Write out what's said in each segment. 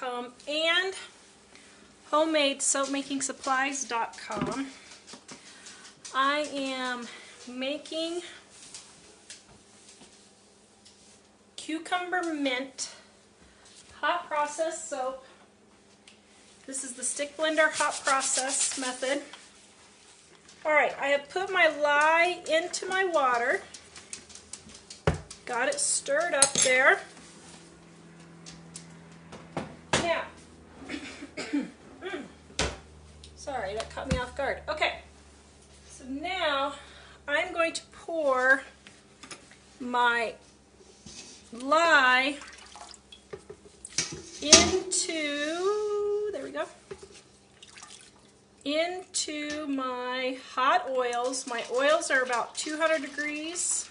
precautions.com and homemadesoapmakingsupplies.com. I am making cucumber mint hot process soap. This is the stick blender hot process method. Alright, I have put my lye into my water. Got it stirred up there. Now, sorry, that caught me off guard. Okay, so now I'm going to pour my lye into my hot oils. My oils are about 200 degrees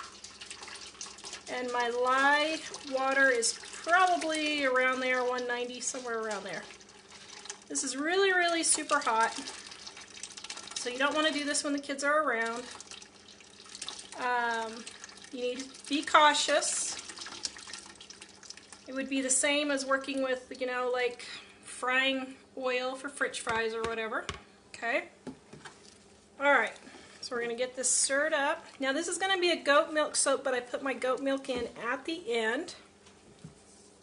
and my lye water is probably around there, 190, somewhere around there. This is really, really super hot, so you don't want to do this when the kids are around. You need to be cautious. It would be the same as working with, you know, like frying oil for French fries or whatever. Okay. Alright, so we're going to get this stirred up. Now this is going to be a goat milk soap, but I put my goat milk in at the end.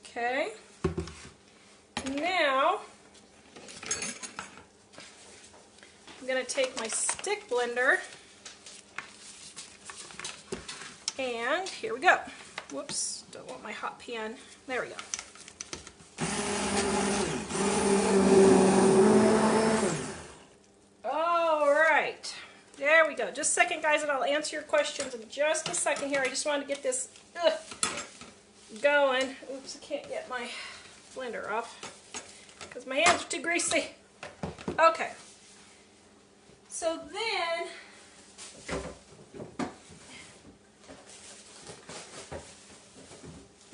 Okay. Now, I'm going to take my stick blender, and here we go. Whoops, don't want my hot pan. There we go. Alright, there we go. Just a second, guys, and I'll answer your questions in just a second here. I just wanted to get this going. Oops, I can't get my blender off because my hands are too greasy. Okay. So then,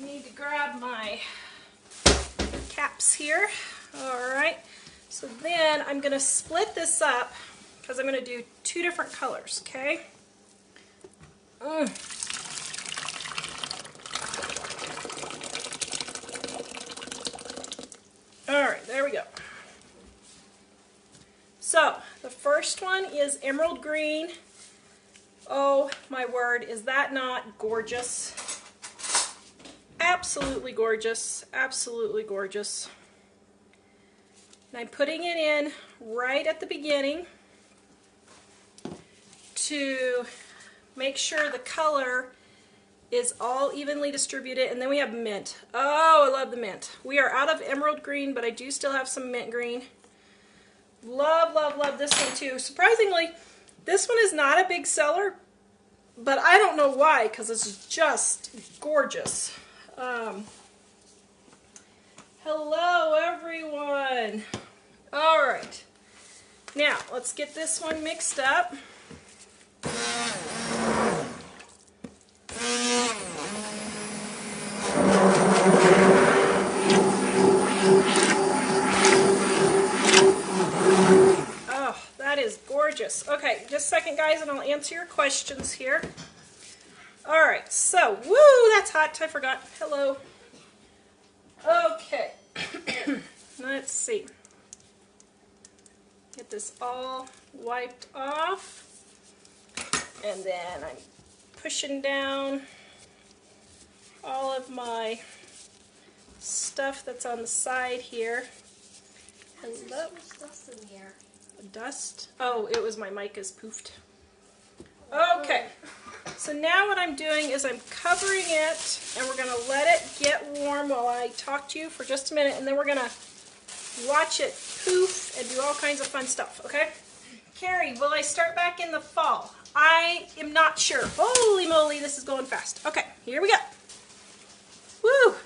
I need to grab my caps here. Alright, so then I'm going to split this up because I'm going to do two different colors, okay? Alright, there we go. So, the first one is emerald green. Oh my word, is that not gorgeous? Absolutely gorgeous, absolutely gorgeous. And I'm putting it in right at the beginning to make sure the color is all evenly distributed. And then we have mint. Oh, I love the mint. We are out of emerald green, but I do still have some mint green. Love, love, love this one too. Surprisingly, this one is not a big seller, but I don't know why, because it's just gorgeous. Hello everyone. Alright, now let's get this one mixed up. Oh, that is gorgeous. Okay, just a second, guys, and I'll answer your questions here. Alright, so, woo, that's hot. I forgot. Hello. Okay. Let's see. Get this all wiped off. And then I'm pushing down all of my stuff that's on the side here. Hello. There's dust in the air. Dust? Oh, it was my mic is poofed. Okay. So now what I'm doing is I'm covering it, and we're going to let it get warm while I talk to you for just a minute, and then we're going to watch it poof and do all kinds of fun stuff, okay? Carrie, will I start back in the fall? I am not sure. Holy moly, this is going fast. Okay, here we go. Woo!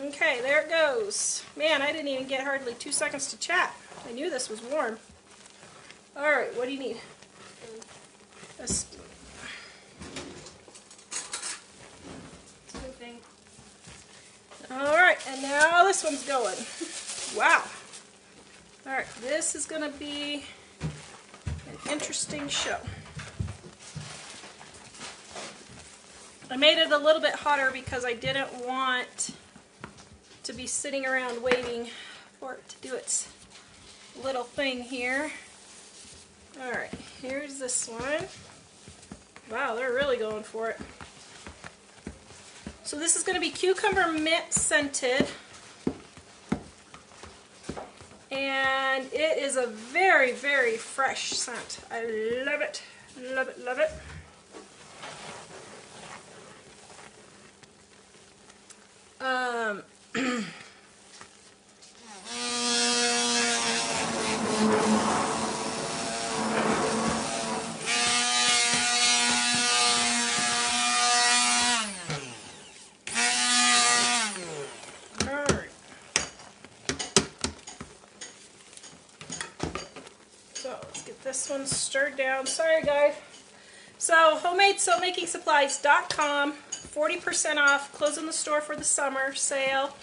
Okay, there it goes. Man, I didn't even get hardly 2 seconds to chat. I knew this was warm. Alright, what do you need? A spoon. Alright, and now this one's going. Wow. Alright, this is going to be an interesting show. I made it a little bit hotter because I didn't want to be sitting around waiting for it to do its little thing here. Alright, here's this one. Wow, they're really going for it. So this is going to be cucumber mint scented. And it is a very, very fresh scent. I love it, love it, love it. This one's stirred down. Sorry, guys. So, homemadesoapmakingsupplies.com, 40% off, closing the store for the summer sale.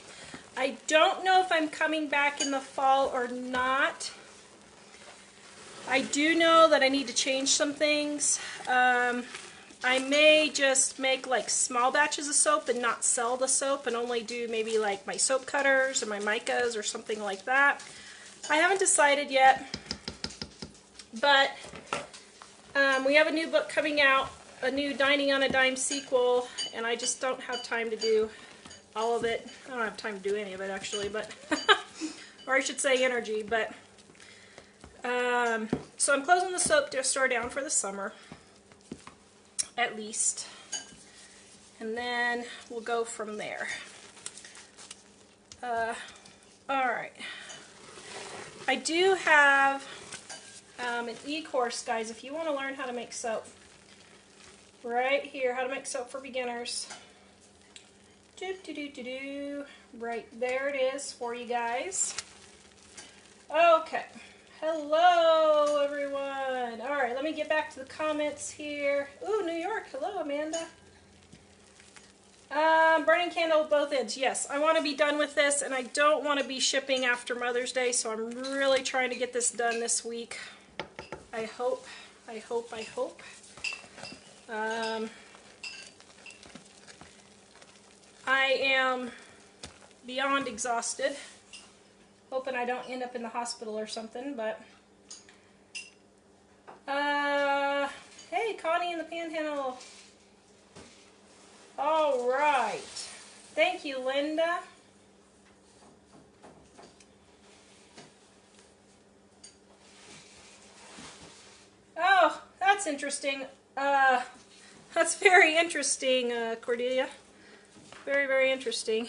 I don't know if I'm coming back in the fall or not. I do know that I need to change some things. I may just make like small batches of soap and not sell the soap and only do maybe like my soap cutters or my micas or something like that. I haven't decided yet. But we have a new book coming out, a new Dining on a Dime sequel, and I just don't have time to do all of it. I don't have time to do any of it, actually, but or I should say energy. But so I'm closing the soap store down for the summer, at least, and then we'll go from there. All right, I do have an e-course, guys, if you want to learn how to make soap. Right here, how to make soap for beginners. Right there it is for you guys. Okay. Hello, everyone. All right, let me get back to the comments here. Ooh, New York. Hello, Amanda. Burning candle both ends. Yes, I want to be done with this, and I don't want to be shipping after Mother's Day, so I'm really trying to get this done this week. I hope. I am beyond exhausted. Hoping I don't end up in the hospital or something, but hey, Connie in the Panhandle. All right. Thank you, Linda. Oh, that's interesting. That's very interesting, Cordelia. Very, very interesting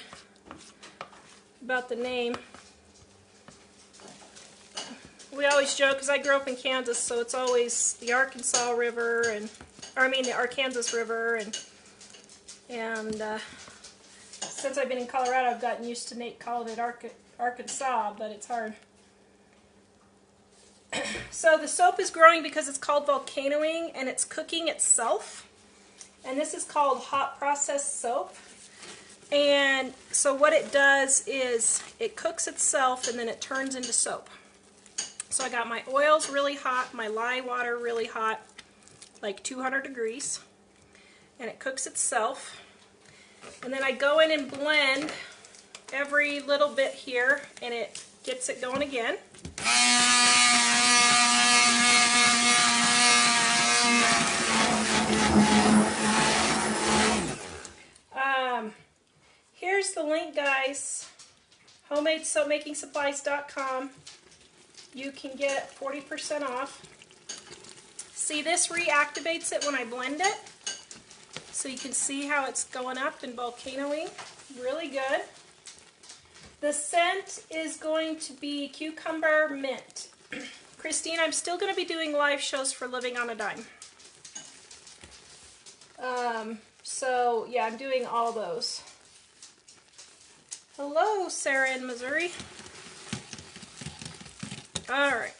about the name. We always joke, because I grew up in Kansas, so it's always the Arkansas River, the Arkansas River, and since I've been in Colorado, I've gotten used to Nate calling it Arkansas, but it's hard. So the soap is growing because it's called volcanoing, and it's cooking itself. And this is called hot processed soap. And so what it does is it cooks itself, and then it turns into soap. So I got my oils really hot, my lye water really hot, like 200 degrees. And it cooks itself. And then I go in and blend every little bit here, and it gets it going again. Here's the link, guys. homemadesoapmakingsupplies.com. You can get 40% off. See, this reactivates it when I blend it. So you can see how it's going up and volcanoing. Really good. The scent is going to be cucumber mint. Christine, I'm still going to be doing live shows for Living on a Dime. So, yeah, I'm doing all those. Hello, Sarah in Missouri. All right.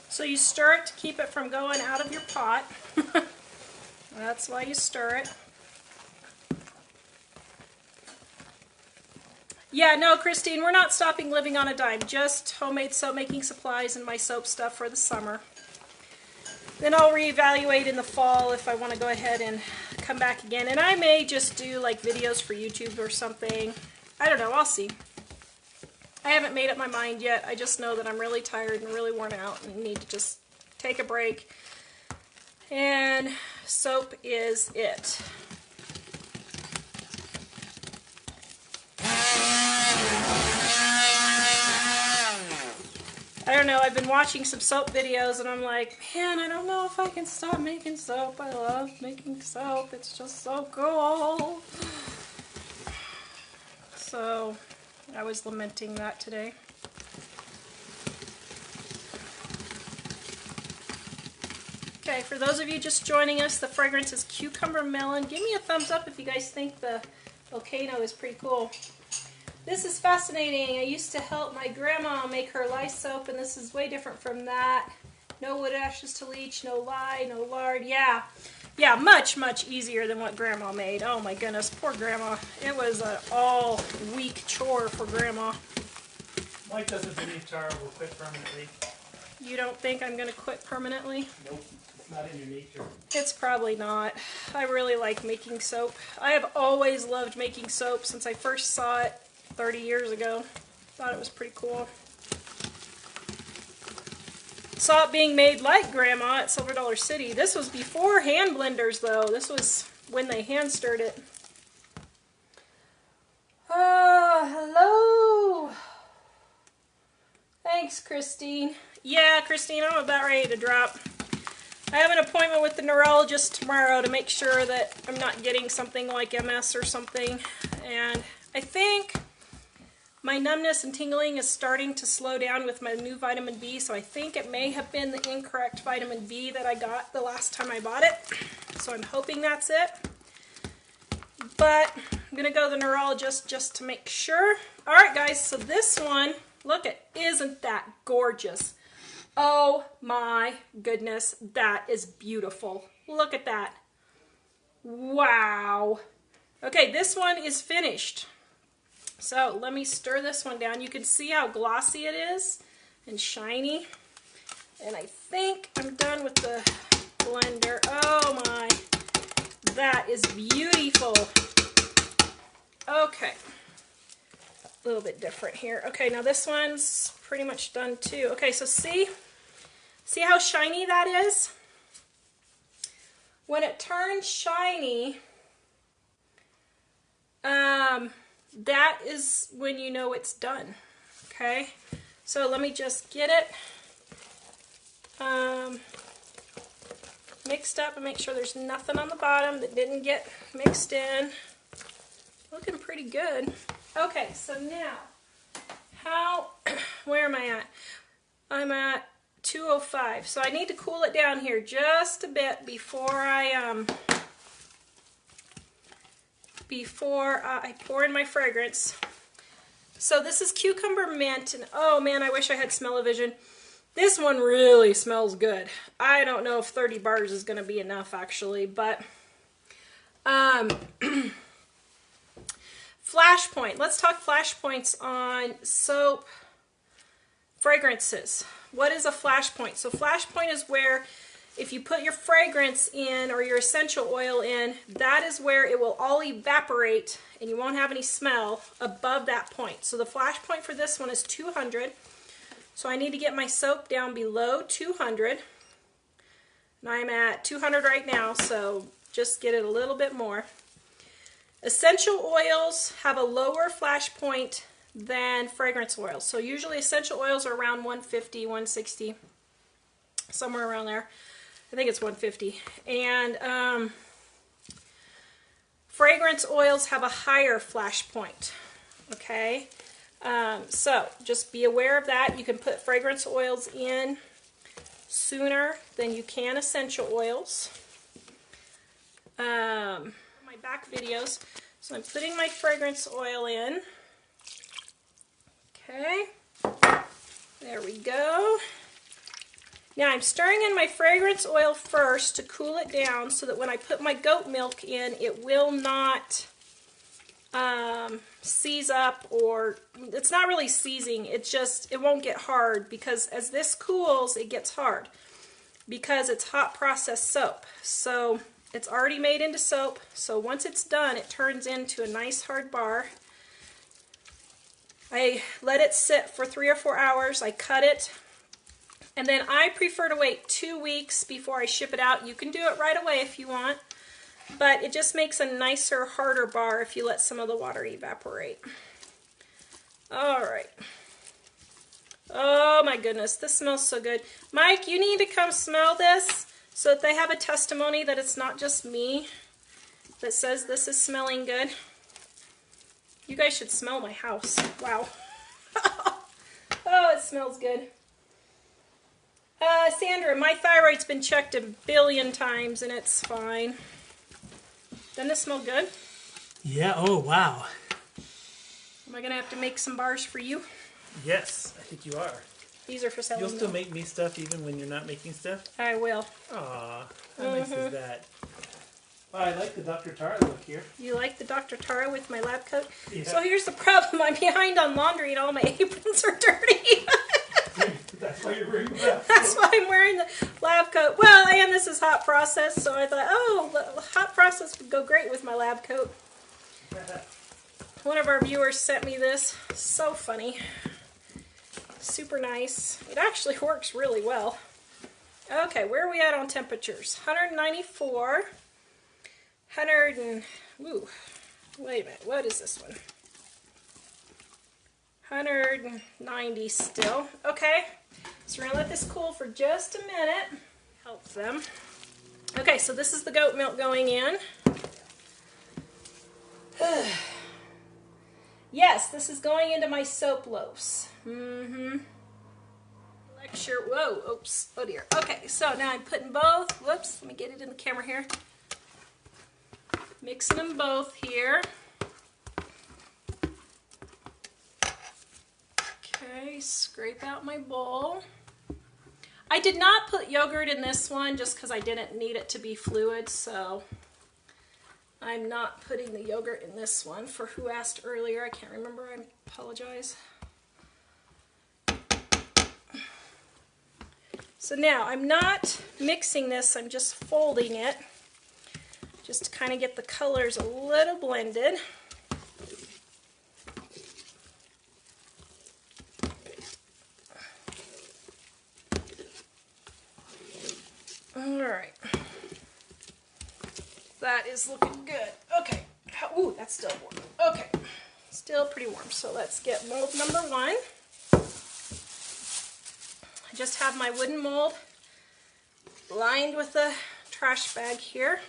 So you stir it to keep it from going out of your pot. That's why you stir it. Yeah, no, Christine, we're not stopping Living on a Dime. Just homemade soap making supplies and my soap stuff for the summer. Then I'll reevaluate in the fall if I want to go ahead and come back again. And I may just do like videos for YouTube or something. I don't know. I'll see. I haven't made up my mind yet. I just know that I'm really tired and really worn out and need to just take a break. And soap is it. I don't know, I've been watching some soap videos and I'm like, man, I don't know if I can stop making soap. I love making soap. It's just so cool. So I was lamenting that today. Okay, for those of you just joining us, the fragrance is Cucumber Melon. Give me a thumbs up if you guys think the volcano is pretty cool. This is fascinating. I used to help my grandma make her lye soap, and this is way different from that. No wood ashes to leach, no lye, no lard. Yeah, much, much easier than what Grandma made. Oh my goodness, poor Grandma. It was an all-week chore for Grandma. Mike doesn't believe Tara will quit permanently. You don't think I'm going to quit permanently? Nope, it's not in your nature. It's probably not. I really like making soap. I have always loved making soap since I first saw it 30 years ago. Thought it was pretty cool. Saw it being made like Grandma at Silver Dollar City. This was before hand blenders though. This was when they hand stirred it. Hello. Thanks, Christine. Yeah, Christine, I'm about ready to drop. I have an appointment with the neurologist tomorrow to make sure that I'm not getting something like MS or something. And I think my numbness and tingling is starting to slow down with my new vitamin B, so I think it may have been the incorrect vitamin B that I got the last time I bought it. So I'm hoping that's it. But I'm going to go to the neurologist just to make sure. Alright guys, so this one, look at, isn't that gorgeous? Oh my goodness, that is beautiful. Look at that. Wow. Okay, this one is finished. So let me stir this one down. You can see how glossy it is and shiny. And I think I'm done with the blender. Oh my, that is beautiful. Okay, a little bit different here. Okay, now this one's pretty much done too. Okay, so see how shiny that is? When it turns shiny, that is when you know it's done. Okay, so let me just get it mixed up and make sure there's nothing on the bottom that didn't get mixed in. Looking pretty good. Okay, so now, where am I at? I'm at 205. So I need to cool it down here just a bit before I pour in my fragrance. So this is cucumber mint, and oh man, I wish I had smell-o-vision. This one really smells good. I don't know if 30 bars is going to be enough actually, but flashpoint. Let's talk flashpoints on soap fragrances. What is a flashpoint? So flashpoint is where if you put your fragrance in or your essential oil in, that is where it will all evaporate and you won't have any smell above that point. So the flash point for this one is 200. So I need to get my soap down below 200. And I'm at 200 right now, so just get it a little bit more. Essential oils have a lower flash point than fragrance oils. So usually essential oils are around 150, 160, somewhere around there. I think it's 150. And fragrance oils have a higher flash point. Okay, so just be aware of that. You can put fragrance oils in sooner than you can essential oils. My back videos. So I'm putting my fragrance oil in. Okay, there we go. Now I'm stirring in my fragrance oil first to cool it down so that when I put my goat milk in, it will not seize up, or it's not really seizing, it's just, it won't get hard because as this cools, it gets hard. because it's hot processed soap. So it's already made into soap. So once it's done, it turns into a nice hard bar. I let it sit for 3 or 4 hours. I cut it. And then I prefer to wait 2 weeks before I ship it out. You can do it right away if you want. But it just makes a nicer, harder bar if you let some of the water evaporate. All right. Oh my goodness, this smells so good. Mike, you need to come smell this so that they have a testimony that it's not just me that says this is smelling good. You guys should smell my house. Wow. Oh, it smells good. Sandra, my thyroid's been checked 1 billion times and it's fine. Doesn't this smell good? Yeah, oh wow. Am I going to have to make some bars for you? Yes, I think you are. These are for selling. You'll still make me stuff even when you're not making stuff? I will. Aw, how nice is that? Well, I like the Dr. Tara look here. You like the Dr. Tara with my lab coat? Yeah. So here's the problem. I'm behind on laundry and all my aprons are dirty. That's why you're wearing the lab coat. That's why I'm wearing the lab coat. Well, and this is hot process, so I thought, oh, the hot process would go great with my lab coat. One of our viewers sent me this. So funny. Super nice. It actually works really well. Okay, where are we at on temperatures? 194. 100 and... Ooh. Wait a minute. What is this one? 190 still. Okay. So we're going to let this cool for just a minute. Help them. Okay, so this is the goat milk going in. Yes, this is going into my soap loaves. Lecture. Whoa, oops. Oh dear. Okay, so now I'm putting both. Whoops, let me get it in the camera here. Mixing them both here. Okay, scrape out my bowl. I did not put yogurt in this one just because I didn't need it to be fluid, so I'm not putting the yogurt in this one. For who asked earlier, I can't remember, I apologize. So now I'm not mixing this, I'm just folding it just to kind of get the colors a little blended. Alright, that is looking good. Okay, ooh, that's still warm. Okay, still pretty warm. So let's get mold number 1. I just have my wooden mold lined with a trash bag here.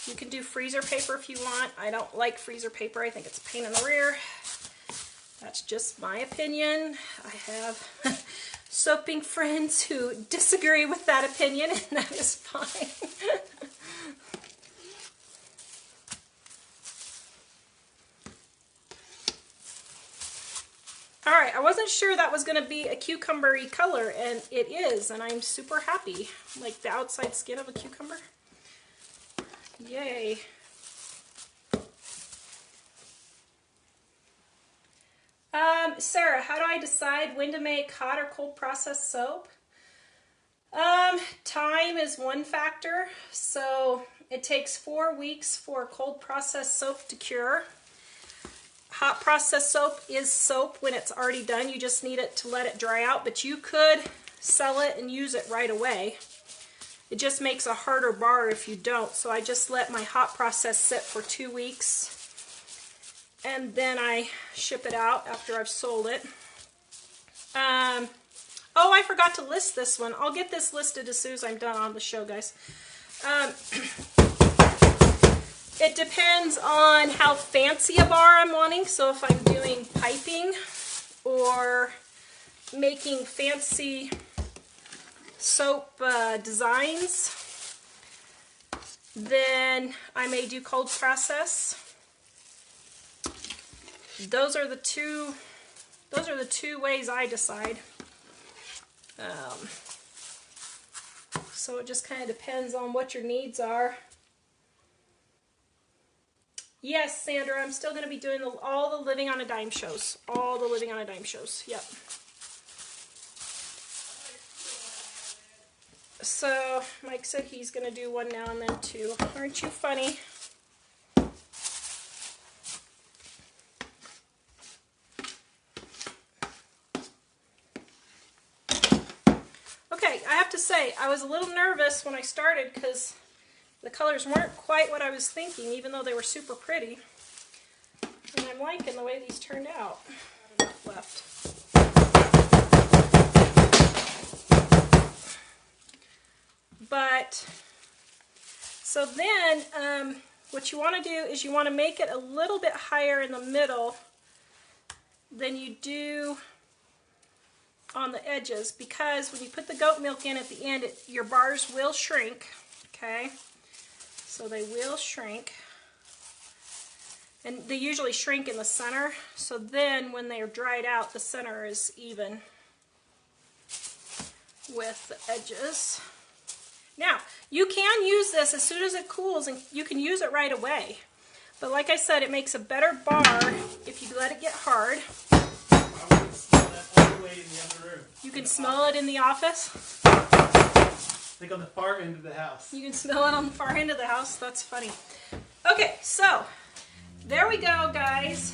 You can do freezer paper if you want. I don't like freezer paper. I think it's a pain in the rear. That's just my opinion. I have soaping friends who disagree with that opinion, and that is fine. Alright, I wasn't sure that was going to be a cucumber-y color, and it is, and I'm super happy. Like the outside skin of a cucumber. Yay. Sarah, how do I decide when to make hot or cold processed soap? Time is one factor. So it takes 4 weeks for cold processed soap to cure. Hot processed soap is soap when it's already done. You just need it to let it dry out, but you could sell it and use it right away. It just makes a harder bar if you don't. So I just let my hot process sit for 2 weeks. And then I ship it out after I've sold it. Oh, I forgot to list this one. I'll get this listed as soon as I'm done on the show, guys. It depends on how fancy a bar I'm wanting. So if I'm doing piping or making fancy soap designs, then I may do cold process. Those are the two ways I decide. So it just kind of depends on what your needs are. Yes, Sandra, I'm still going to be doing all the Living on a Dime shows. All the Living on a Dime shows. Yep. So Mike said he's going to do one now and then too. Aren't you funny? Okay, I have to say, I was a little nervous when I started because the colors weren't quite what I was thinking, even though they were super pretty. And I'm liking the way these turned out. Not enough left. But, so then, what you want to do is you want to make it a little bit higher in the middle than you do on the edges, because when you put the goat milk in at the end, your bars will shrink, okay? So they will shrink. And they usually shrink in the center, so then when they are dried out, the center is even with the edges. Now, you can use this as soon as it cools, and you can use it right away. But like I said, it makes a better bar if you let it get hard. I would smell that all the way in the other room. You can smell it in the office? Like on the far end of the house. You can smell it on the far end of the house? That's funny. Okay, so there we go, guys.